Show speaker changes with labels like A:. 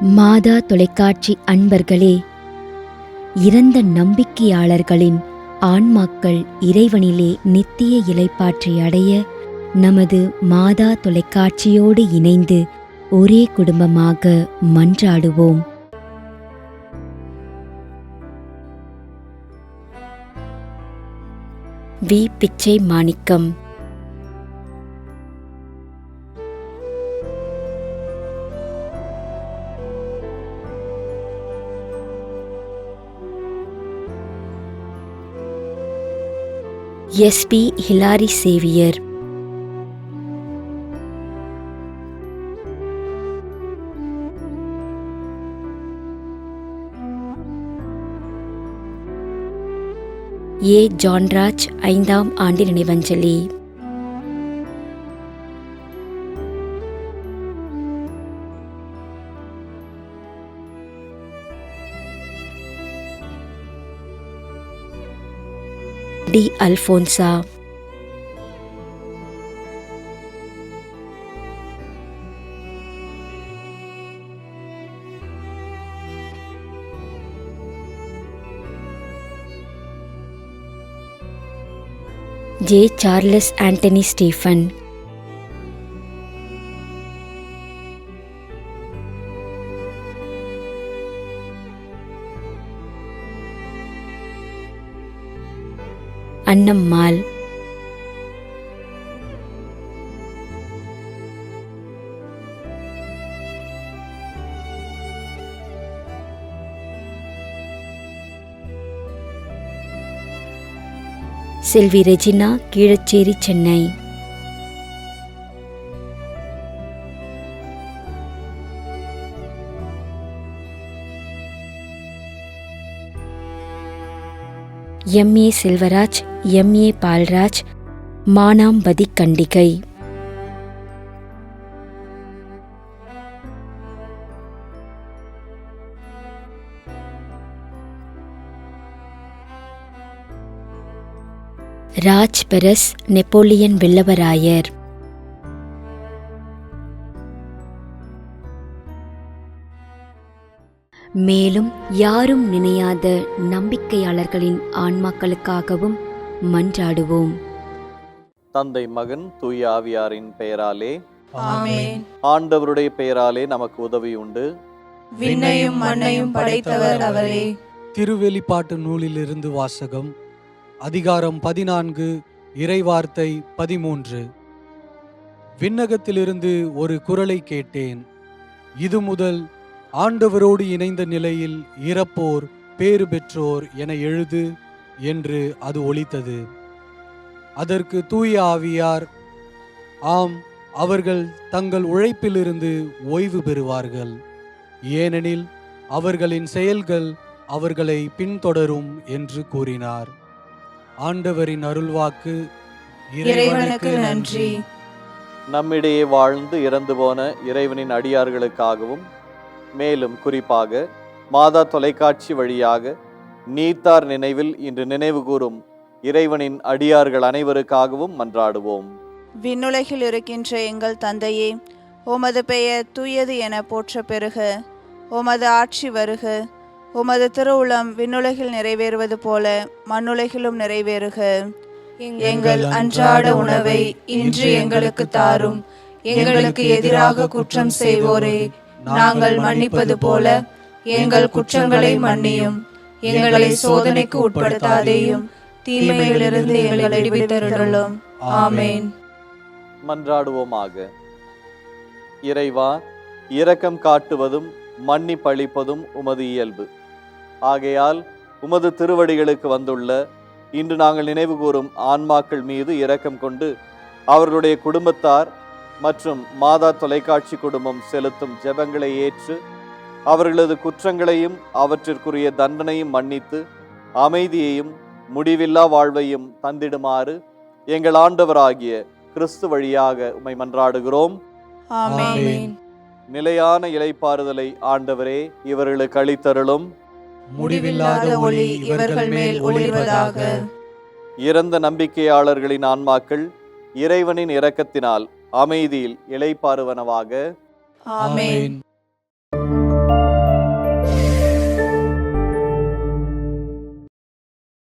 A: மாதா தொலைக்காட்சி அன்பர்களே, இறந்த நம்பிக்கையாளர்களின் ஆன்மாக்கள் இறைவனிலே நித்திய இளைப்பாற்றி அடைய நமது மாதா தொலைக்காட்சியோடு இணைந்து ஒரே குடும்பமாக மன்றாடுவோம். V. Pichai Manickam. S P. Hilary Xavier. A. Johnraj 5ஆம் ஆண்டு நினைவஞ்சலி. D. Alphonsa. J. Charles Antony Stephen. Annammal. Selvi Regina, Keezhacheri, Chennai. M A. Selvaraj, M A. Paulraj, Manampathi, Kandigai. Raj Peres, Napoleon Vellavarayar. மேலும் யாரும் நினையாத நம்பிக்கையாளர்களின் ஆன்மாக்களுக்காகவும் மன்றாடுவோம்.
B: தந்தை, மகன், தூய ஆவியாரின் பெயராலே
C: ஆமென்.
B: ஆண்டவருடைய பெயராலே நமக்கு உதவி உண்டு.
C: விண்ணையும் மண்ணையும் படைத்தவர் அவரே.
D: திருவெளிப்பாட்டு நூலிலிருந்து வாசகம். அதிகாரம் 14, இறைவார்த்தை 13. விண்ணகத்திலிருந்து ஒரு குரலை கேட்டேன். இது முதல் ஆண்டவரோடு இணைந்த நிலையில் இறப்போர் பேறு பெற்றோர் என எழுது என்று அது ஒலித்தது. அதற்கு தூய ஆவியார், ஆம், அவர்கள் தங்கள் உழைப்பிலிருந்து ஓய்வு பெறுவார்கள், ஏனெனில் அவர்களின் செயல்கள் அவர்களை பின்தொடரும் என்று கூறினார். ஆண்டவரின் அருள்வாக்கு.
C: இறைவனுக்கு நன்றி.
B: நம்மிடையே வாழ்ந்து இறந்து போன இறைவனின் அடியார்களுக்காகவும், மேலும் குறிப்பாக மாதா தொலைக்காட்சி வழியாக நீத்தார் நினைவில் இன்று நினைவு கூறும் இறைவனின் அடியார்கள் அனைவருக்காகவும் மன்றாடுவோம்.
C: விண்ணுலகில் இருக்கின்ற எங்கள் தந்தையே, உமது பெயர் தூயது என போற்ற பெறுக. உமது ஆட்சி வருக. உமது திருவுளம் விண்ணுலகில் நிறைவேறுவது போல மண்ணுலகிலும் நிறைவேறுக. எங்கள் அன்றாட உணவை இன்று எங்களுக்கு தாரும். எங்களுக்கு எதிராக குற்றம் செய்வோரே நாங்கள் மன்னிப்பது போல எங்கள் குற்றங்களை மன்னியும். எங்களை சோதனைக்கு உட்படுத்தாதேயும், தீமையிலிருந்து எங்களை விடுவித்தருளும். ஆமென்.
B: மன்றாடுவோமாக. இறைவா, இரக்கம் காட்டுவதும் மன்னிப்பளிப்பதும் உமது இயல்பு. ஆகையால் உமது திருவடிகளுக்கு வந்துள்ள இன்று நாங்கள் நினைவு கூறும் ஆன்மாக்கள் மீது இரக்கம் கொண்டு அவர்களுடைய குடும்பத்தார் மற்றும் மாதா தொலைக்காட்சி குடும்பம் செலுத்தும் ஜெபங்களை ஏற்று அவர்களது குற்றங்களையும் அவற்றிற்குரிய தண்டனையும் மன்னித்து அமைதியையும் முடிவில்லா வாழ்வையும் தந்திடுமாறு எங்கள் ஆண்டவராகிய கிறிஸ்து வழியாக உம்மை மன்றாடுகிறோம்.
C: ஆமென்.
B: நிலையான இளைப்பாறுதலை ஆண்டவரே இவர்களுக்கு அளித்தருளும்.
C: முடிவில்லாத ஒளி இவர்கள் மேல் ஒளிர்வதாக.
B: இறந்த நம்பிக்கையாளர்களின் ஆன்மாக்கள் இறைவனின் இரக்கத்தினால் அமைதியில் இளைப்பாறுவனவாக.
C: ஆமென். ஆமென்.